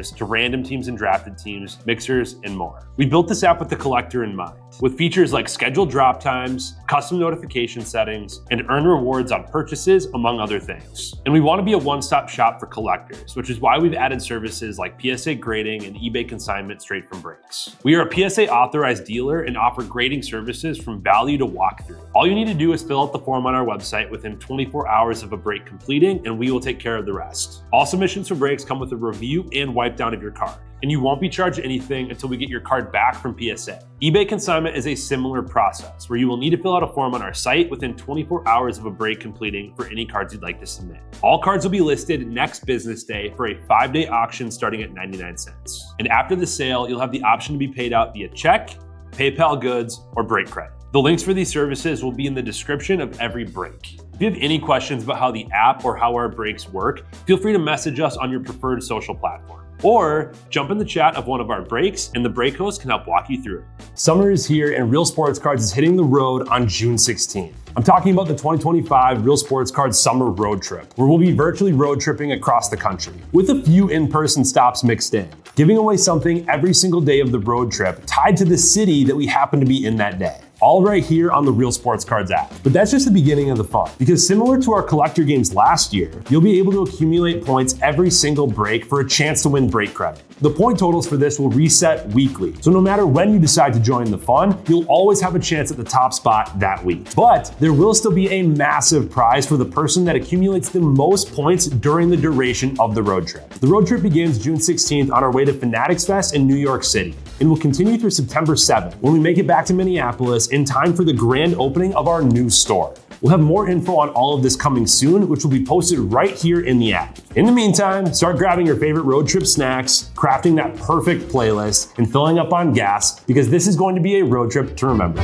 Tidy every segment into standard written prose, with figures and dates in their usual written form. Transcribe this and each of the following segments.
to random teams and drafted teams, mixers, and more. We built this app with the collector in mind, with features like scheduled drop times, custom notification settings, and earn rewards on purchases, among other things. And we want to be a one-stop shop for collectors, which is why we've added services like PSA grading and eBay consignment straight from breaks. We are a PSA authorized dealer and offer grading services from value to walkthrough. All you need to do is fill out the form on our website within 24 hours of a break completing, and we will take care of the rest. All submissions for breaks come with a review and wipe down of your card, and you won't be charged anything until we get your card back from PSA. eBay consignment is a similar process where you will need to fill out a form on our site within 24 hours of a break completing for any cards you'd like to submit. All cards will be listed next business day for a 5-day auction starting at 99 cents. And after the sale, you'll have the option to be paid out via check, PayPal goods, or break credit. The links for these services will be in the description of every break. If you have any questions about how the app or how our breaks work, feel free to message us on your preferred social platform. Or jump in the chat of one of our breaks and the break host can help walk you through it. Summer is here and Real Sports Cards is hitting the road on June 16th. I'm talking about the 2025 Real Sports Cards Summer Road Trip, where we'll be virtually road tripping across the country, with a few in-person stops mixed in, giving away something every single day of the road trip tied to the city that we happen to be in that day. All right here on the Real Sports Cards app. But that's just the beginning of the fun, because similar to our collector games last year, you'll be able to accumulate points every single break for a chance to win break credit. The point totals for this will reset weekly, so no matter when you decide to join the fun, you'll always have a chance at the top spot that week. But there will still be a massive prize for the person that accumulates the most points during the duration of the road trip. The road trip begins June 16th on our way to Fanatics Fest in New York City, and will continue through September 7th when we make it back to Minneapolis in time for the grand opening of our new store. We'll have more info on all of this coming soon, which will be posted right here in the app. In the meantime, start grabbing your favorite road trip snacks, crafting that perfect playlist, and filling up on gas, because this is going to be a road trip to remember.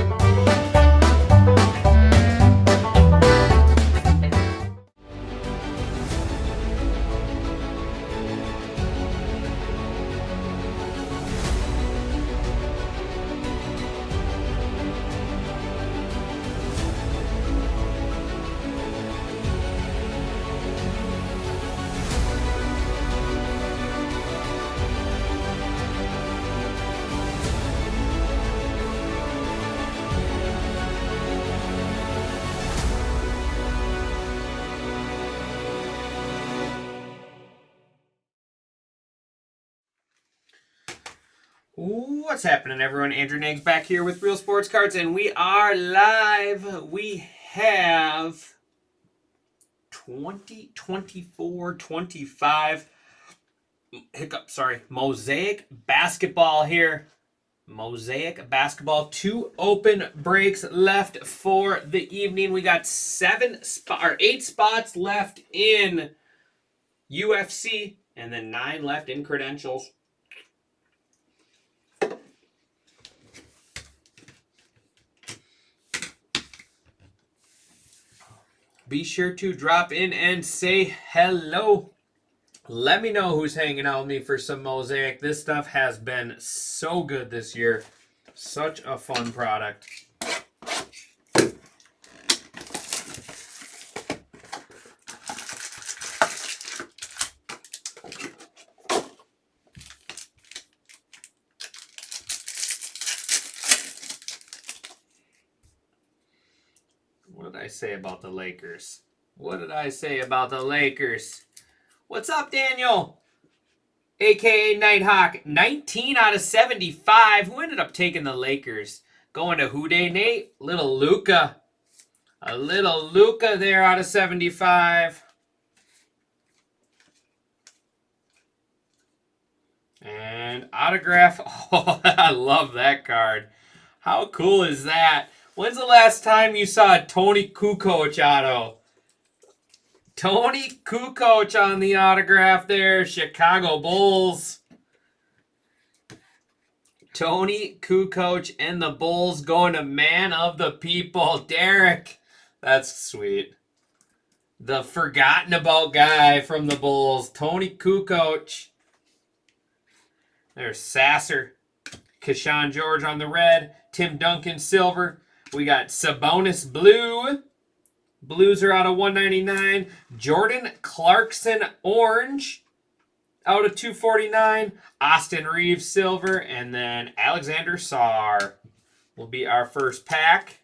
What's happening, everyone? Andrew Nags back here with Real Sports Cards, and we are live. We have 2024-25 Mosaic basketball here. Mosaic basketball. 2 open breaks left for the evening. We got 8 spots left in UFC, and then 9 left in credentials. Be sure to drop in and say hello. Let me know who's hanging out with me for some Mosaic. This stuff has been so good this year. Such a fun product. What did I say about the Lakers? What did I say about the Lakers? What's up, Daniel? AKA Nighthawk. 19 out of 75. Who ended up taking the Lakers? Going to who day, Nate? Little Luka. A little Luka there out of 75. And autograph. Oh, I love that card. How cool is that? When's the last time you saw a Tony Kukoc auto? Tony Kukoc on the autograph there. Chicago Bulls. Tony Kukoc and the Bulls going to man of the people. Derek. That's sweet. The forgotten about guy from the Bulls. Tony Kukoc. There's Sasser. Keshawn George on the red. Tim Duncan silver. We got Sabonis blue. Blues are out of 199. Jordan Clarkson orange. out of 249. Austin Reeves silver, and then Alexander Sarr will be our first pack.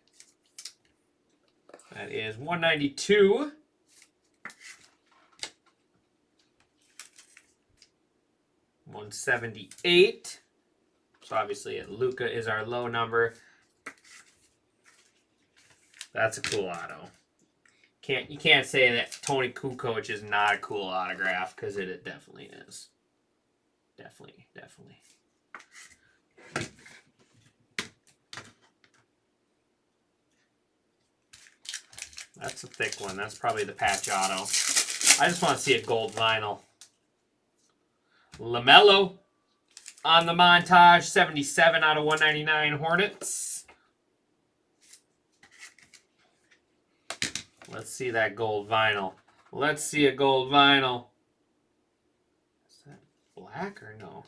That is 192. $178. So obviously Luka is our low number. That's a cool auto. You can't say that Tony Kukoc is not a cool autograph, because it definitely is. Definitely. That's a thick one. That's probably the patch auto. I just want to see a gold vinyl. LaMelo on the montage, 77 out of 199 Hornets. Let's see that gold vinyl. Let's see a gold vinyl. Is that black or no?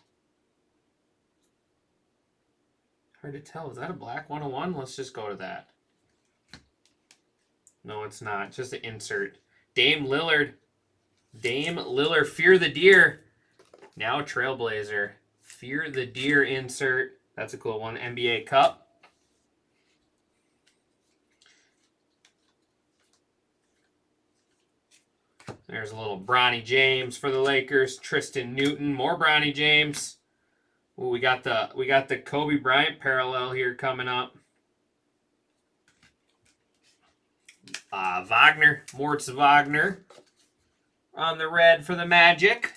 Hard to tell. Is that a black 101? Let's just go to that. No, it's not. Just an insert. Dame Lillard. Fear the Deer. Now Trailblazer. Fear the Deer insert. That's a cool one. NBA Cup. There's a little Bronny James for the Lakers. Tristan Newton. More Bronny James. Ooh, we got the Kobe Bryant parallel here coming up. Moritz Wagner on the red for the Magic.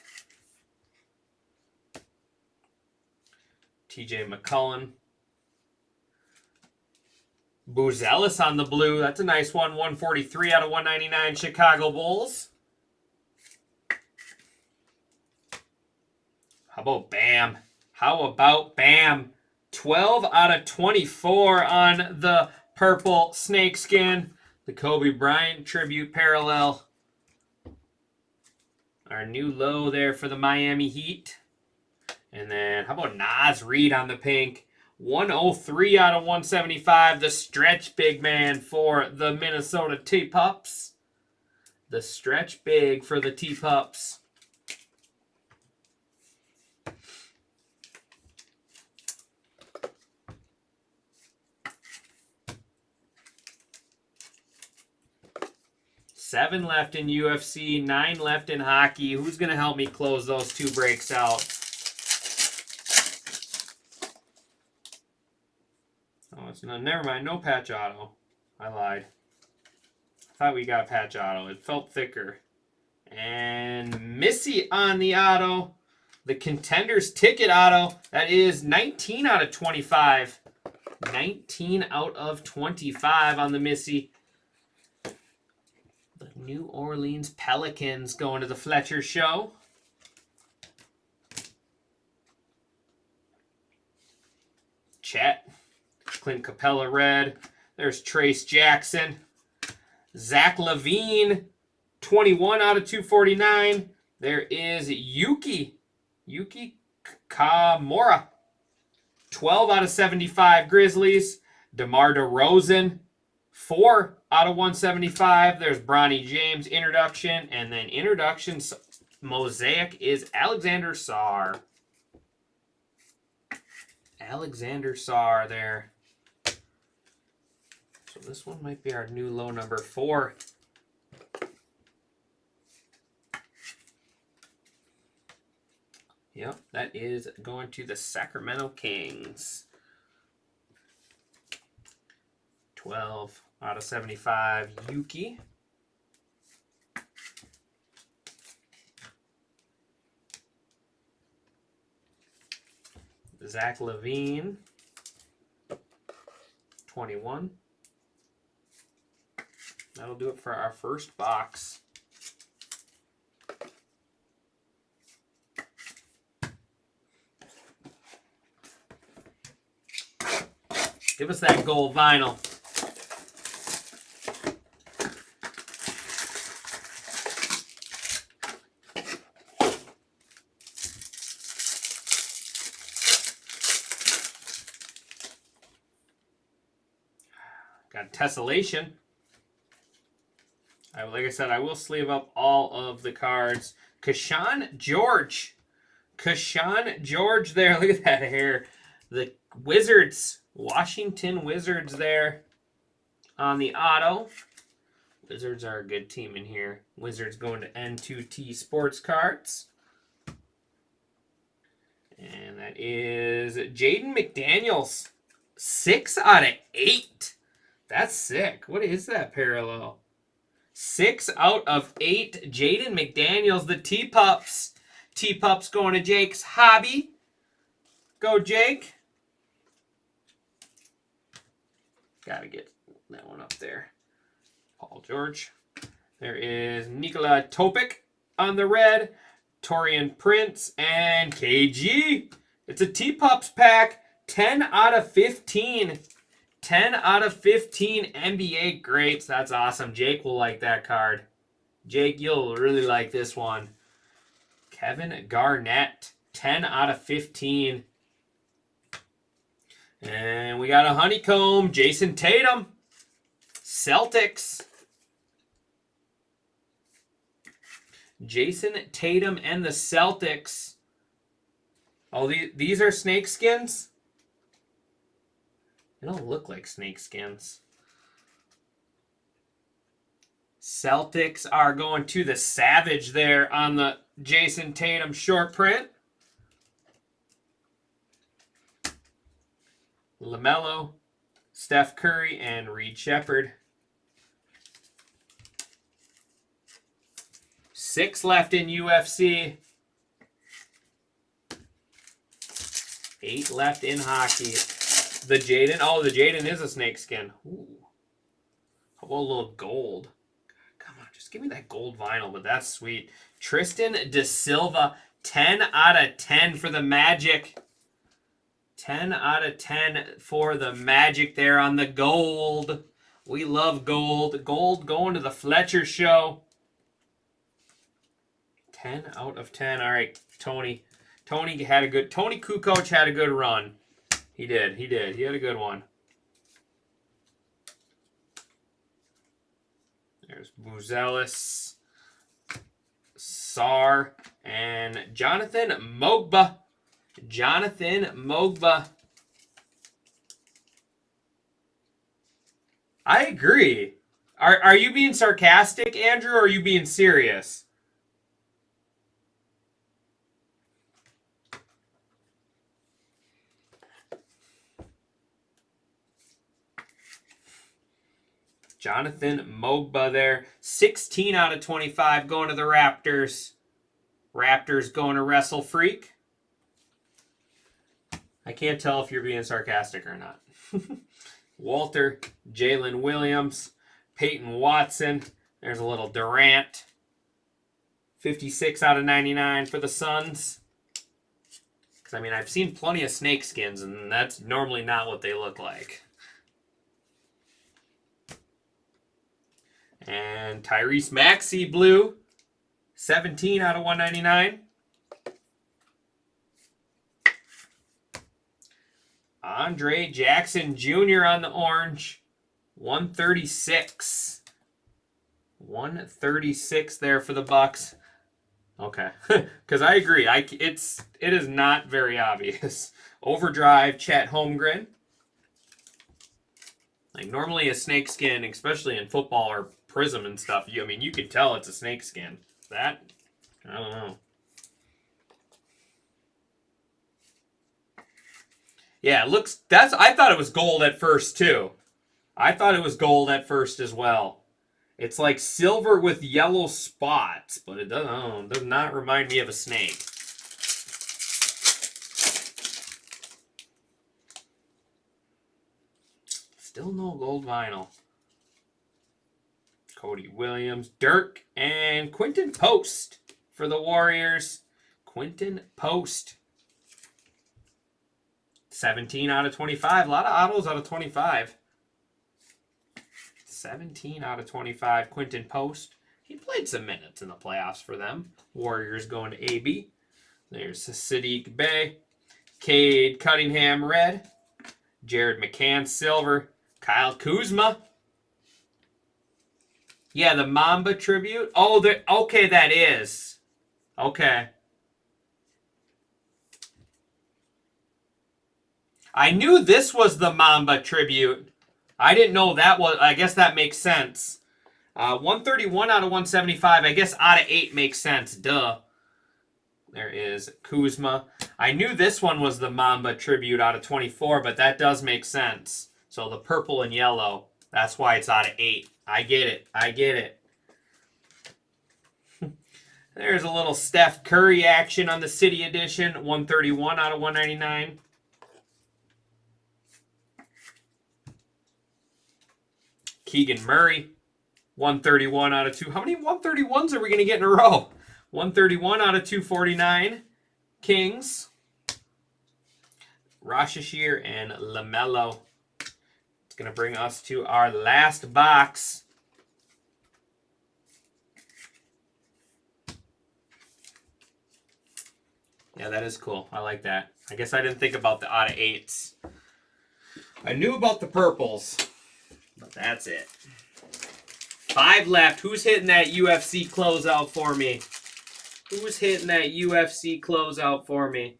TJ McCullen. Buzelis on the blue. That's a nice one. 143 out of 199 Chicago Bulls. How about Bam? 12 out of 24 on the purple snakeskin. The Kobe Bryant tribute parallel. Our new low there for the Miami Heat. And then how about Naz Reid on the pink? 103 out of 175. The stretch big man for the Minnesota T-Pups. The stretch big for the T-Pups. Seven left in UFC, 9 left in hockey. Who's going to help me close those 2 breaks out? Oh, it's no, never mind. No patch auto. I lied. I thought we got a patch auto. It felt thicker. And Missy on the auto. The Contenders ticket auto. That is 19 out of 25. 19 out of 25 on the Missy. New Orleans Pelicans going to the Fletcher show. Chet. Clint Capella red. There's Trace Jackson. Zach LaVine. 21 out of 249. There is Yuki Kamora. 12 out of 75 Grizzlies. DeMar DeRozan. 4 out of 175. There's Bronny James introduction. And then introduction Mosaic is Alexander Sarr. Alexander Sarr there. So this one might be our new low number 4. Yep, that is going to the Sacramento Kings. 12 out of 75, Yuki. Zach LaVine. 21. That'll do it for our first box. Give us that gold vinyl. Got tessellation. Like I said, I will sleeve up all of the cards. Kashawn George Kashawn George there. Look at that hair. The Wizards, Washington Wizards there on the auto. Wizards are a good team in here. Wizards going to N2T Sports Cards. And that is Jaden McDaniels. 6 out of 8. That's sick. What is that parallel? 6 out of 8. Jaden McDaniels, the T-Pups. T-Pups going to Jake's hobby. Go, Jake. Gotta get that one up there. Paul George. There is Nikola Topic on the red. Torian Prince and KG. It's a T-Pups pack. 10 out of 15. 10 out of 15 NBA Grapes. That's awesome. Jake will like that card. Jake, you'll really like this one. Kevin Garnett. 10 out of 15. And we got a honeycomb. Jason Tatum. Celtics. Jason Tatum and the Celtics. Oh, these are snake skins? They don't look like snake skins. Celtics are going to the Savage there on the Jason Tatum short print. LaMelo, Steph Curry, and Reed Shepherd. 6 left in UFC. 8 left in hockey. The Jaden. Oh, the Jaden is a snakeskin. Ooh. How about a little gold? Come on, just give me that gold vinyl, but that's sweet. Tristan De Silva. 10 out of 10 for the Magic. 10 out of 10 for the Magic there on the gold. We love gold. Gold going to the Fletcher Show. 10 out of 10. All right, Tony. Tony Kukoc had a good run. He did. He had a good one. There's Buzelis, Sar, and Jonathan Mogba. Jonathan Mogba. I agree. Are you being sarcastic, Andrew, or are you being serious? Jonathan Mogba there. 16 out of 25 going to the Raptors. Raptors going to Wrestle Freak. I can't tell if you're being sarcastic or not. Walter, Jalen Williams, Peyton Watson. There's a little Durant. 56 out of 99 for the Suns. Because, I mean, I've seen plenty of snake skins, and that's normally not what they look like. And Tyrese Maxey blue. 17 out of 199. Andre Jackson Jr. on the orange. 136. 136 there for the Bucks. Okay. Because I agree. It is not very obvious. Overdrive Chet Holmgren. Like normally a snake skin, especially in football or Prism and stuff, you can tell it's a snake skin. That, I don't know. Yeah, it looks, I thought it was gold at first too. I thought it was gold at first as well. It's like silver with yellow spots, but it does not remind me of a snake. Still no gold vinyl. Cody Williams, Dirk, and Quentin Post for the Warriors. Quentin Post. 17 out of 25. A lot of autos out of 25. 17 out of 25. Quentin Post. He played some minutes in the playoffs for them. Warriors going to AB. There's Sadiq Bey. Cade Cunningham, red. Jared McCann, silver. Kyle Kuzma. Yeah, the Mamba tribute. Oh, okay, that is. Okay. I knew this was the Mamba tribute. I didn't know that was. I guess that makes sense. 131 out of 175. I guess out of 8 makes sense. Duh. There is Kuzma. I knew this one was the Mamba tribute out of 24, but that does make sense. So the purple and yellow. That's why it's out of 8. I get it. I get it. There's a little Steph Curry action on the City Edition. 131 out of 199. Keegan Murray. 131 out of 2. How many 131s are we going to get in a row? 131 out of 249. Kings. Rashashir and LaMelo. It's going to bring us to our last box. Yeah, that is cool. I like that. I guess I didn't think about the out of 8s. I knew about the purples, but that's it. 5 left. Who's hitting that UFC closeout for me? Who's hitting that UFC closeout for me?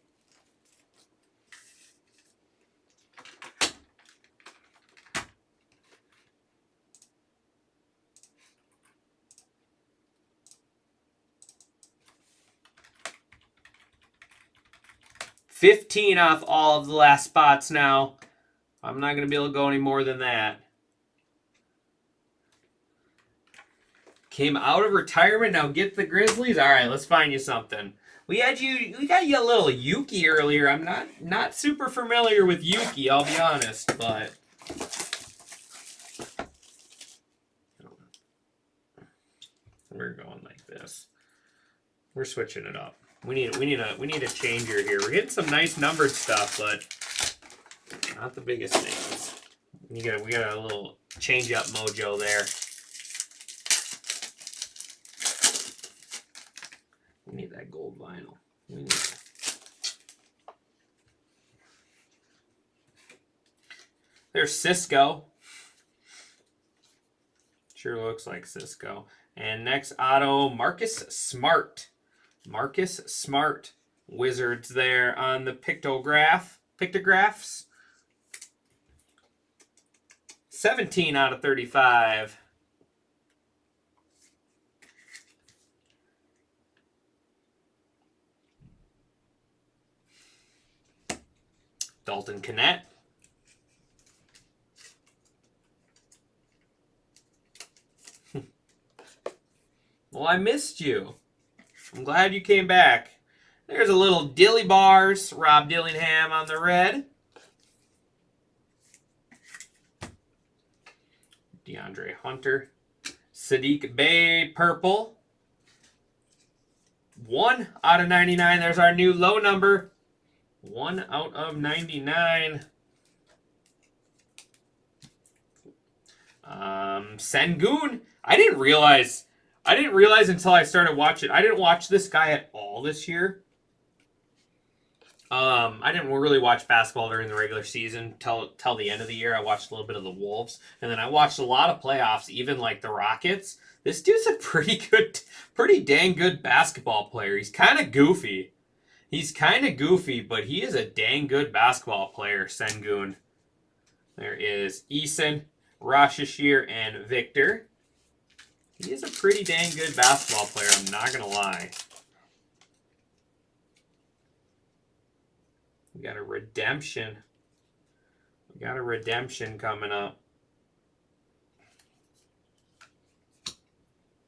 $15 off all of the last spots now. I'm not going to be able to go any more than that. Came out of retirement, now get the Grizzlies. All right, let's find you something. We got you a little Yuki earlier. I'm not super familiar with Yuki, I'll be honest, but we're going like this. We're switching it up. We need a changer here. We're getting some nice numbered stuff, but not the biggest things. We got a little change up mojo there. We need that gold vinyl. We need that. There's Cisco. Sure looks like Cisco. And next auto, Marcus Smart. Marcus Smart. Wizards there on the pictographs. 17 out of 35. Dalton Knet. Well, I missed you. I'm glad you came back. There's a little Dilly Bars. Rob Dillingham on the red. DeAndre Hunter. Sadiq Bey purple. 1 out of 99. There's our new low number. 1 out of 99. Sengun. I didn't realize until I started watching. I didn't watch this guy at all this year. I didn't really watch basketball during the regular season till the end of the year. I watched a little bit of the Wolves, and then I watched a lot of playoffs, even like the Rockets. This dude's a pretty dang good basketball player. He's kind of goofy. But he is a dang good basketball player, Sengun. There is Eason, Rashashir, and Victor. He is a pretty dang good basketball player, I'm not going to lie. We got a redemption. Coming up.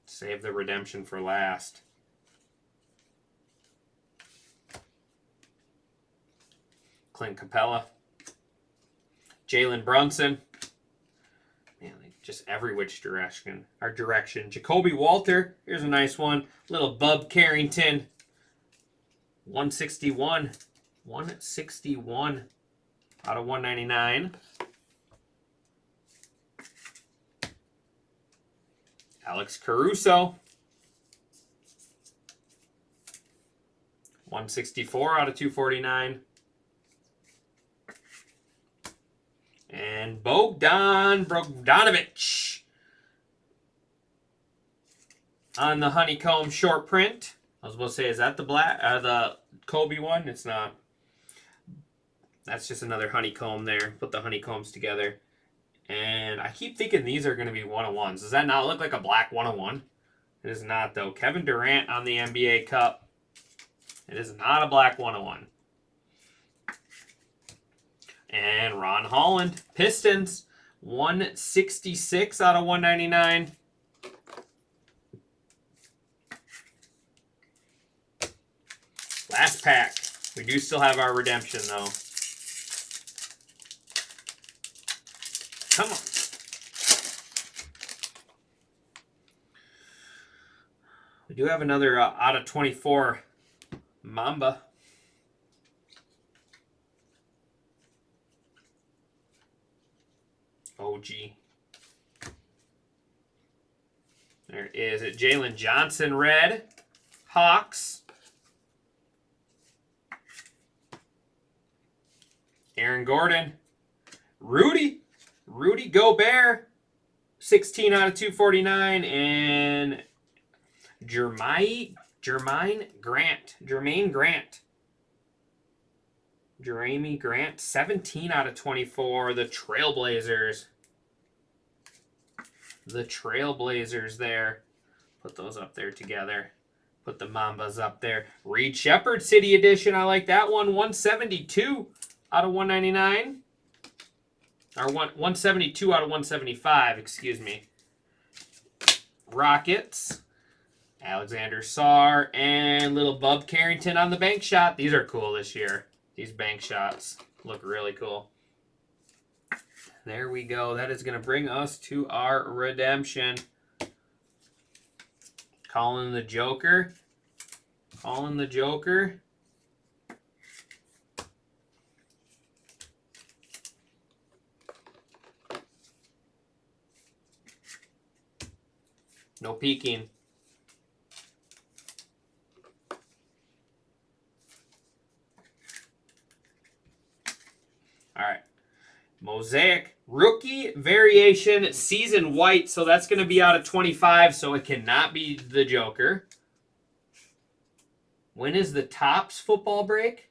Save the redemption for last. Clint Capella. Jalen Brunson. Man, just every which direction. Jacoby Walter. Here's a nice one. Little Bub Carrington. 161. 161 out of 199. Alex Caruso. 164 out of 249. And Bogdanovich on the honeycomb short print. I was supposed to say, is that the Kobe one? It's not. That's just another honeycomb there. Put the honeycombs together. And I keep thinking these are going to be 101s. Does that not look like a black 101? It is not, though. Kevin Durant on the NBA Cup. It is not a black 101. And Ron Holland, Pistons, 166 out of 199. Last pack. We do still have our redemption, though. Come on. We do have another out of 24 Mamba. OG. There is it. Jalen Johnson, red. Hawks. Aaron Gordon. Rudy Gobert. 16 out of 249. And Jermaine Grant. 17 out of 24. The Trailblazers. The Trailblazers there. Put those up there together. Put the Mambas up there. Reed Shepherd City Edition. I like that one. 172 out of 199. Or 172 out of 175, excuse me. Rockets. Alexander Sarr and little Bub Carrington on the bank shot. These are cool this year. These bank shots look really cool. There we go. That is going to bring us to our redemption. Calling the Joker. Calling the Joker. No peeking. All right. Mosaic rookie variation season white. So that's going to be out of 25. So it cannot be the Joker. When is the Topps football break?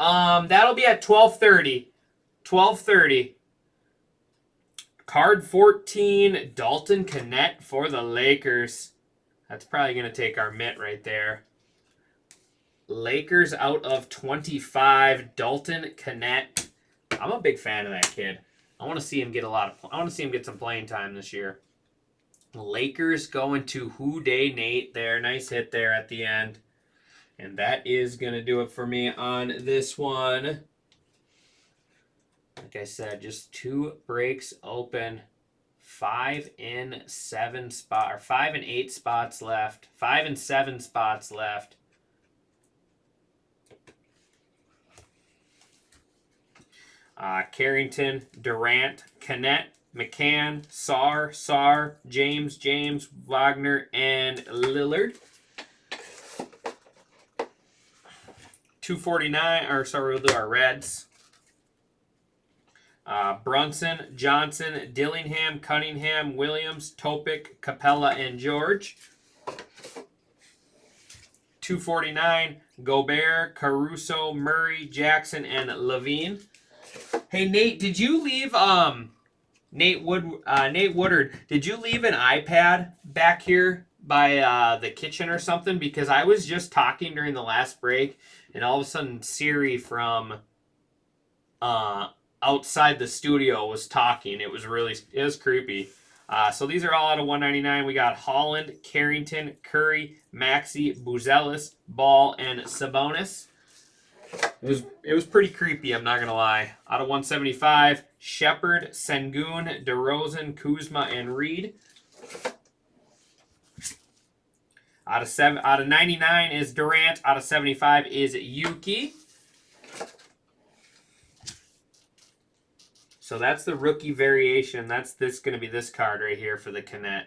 That'll be at 12:30. 12:30. Card 14, Dalton Knecht for the Lakers. That's probably going to take our mitt right there. Lakers out of 25, Dalton Knecht. I'm a big fan of that kid. I want to see him get some playing time this year. Lakers going to Houday Nate there. Nice hit there at the end. And that is going to do it for me on this one. Like I said, just 2 breaks open. 5 and 7 spot, or 5 and 8 spots left. 5 and 7 spots left. Carrington, Durant, Knecht, McCann, Sarr, James, Wagner, and Lillard. 249, we'll do our Reds. Brunson, Johnson, Dillingham, Cunningham, Williams, Topic, Capella, and George. 249, Gobert, Caruso, Murray, Jackson, and Levine. Hey Nate, did you leave Nate Woodard? Did you leave an iPad back here by the kitchen or something? Because I was just talking during the last break, and all of a sudden Siri from outside the studio was talking. It was creepy. So these are all out of 199. We got Holland, Carrington, Curry, Maxey, Buzelis, Ball, and Sabonis. It was pretty creepy, I'm not gonna lie. Out of 175, Shepard, Sengun, DeRozan, Kuzma, and Reed. Out of 99 is Durant. Out of 75 is Yuki. So that's the rookie variation. That's going to be this card right here for the Knecht.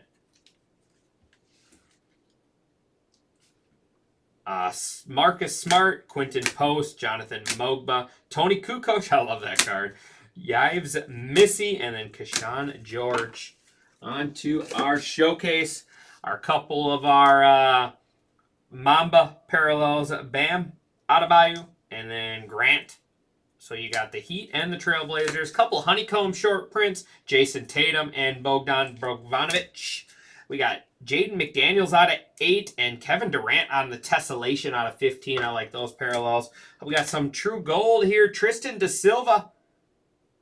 Marcus Smart, Quinton Post, Jonathan Mogba, Tony Kukoc. I love that card. Yves Missy, and then Keshawn George. On to our showcase. Our couple of our Mamba parallels. Bam Adebayo, and then Grant. So you got the Heat and the Trailblazers. Couple honeycomb short prints. Jason Tatum and Bogdan Bogdanovic. We got Jaden McDaniels out of 8 and Kevin Durant on the Tessellation out of 15. I like those parallels. We got some true gold here. Tristan Da Silva.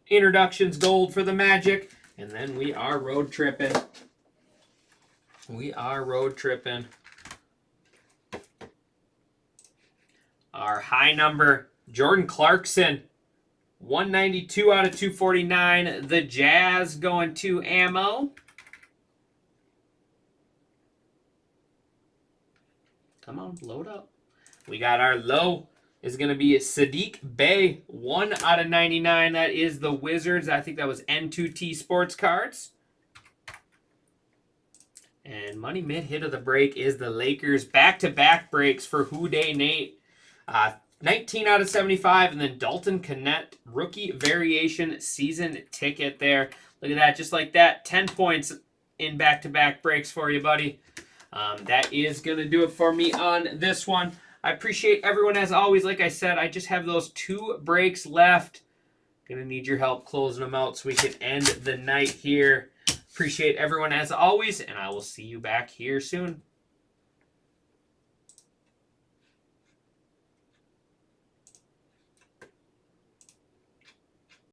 Introductions gold for the Magic. And then we are road tripping. We are road tripping. Our high number, Jordan Clarkson. 192 out of 249. The Jazz going to ammo. Come on, load up. We got our low is going to be Sadiq Bey. 1 out of 99. That is the Wizards. I think that was N2T Sports Cards. And money mid hit of the break is the Lakers. Back-to-back breaks for Houday Nate. 19 out of 75, and then Dalton Connect, rookie variation season ticket there. Look at that, just like that. 10 points in back-to-back breaks for you, buddy. That is going to do it for me on this one. I appreciate everyone as always. Like I said, I just have those 2 breaks left. Going to need your help closing them out so we can end the night here. Appreciate everyone as always, and I will see you back here soon.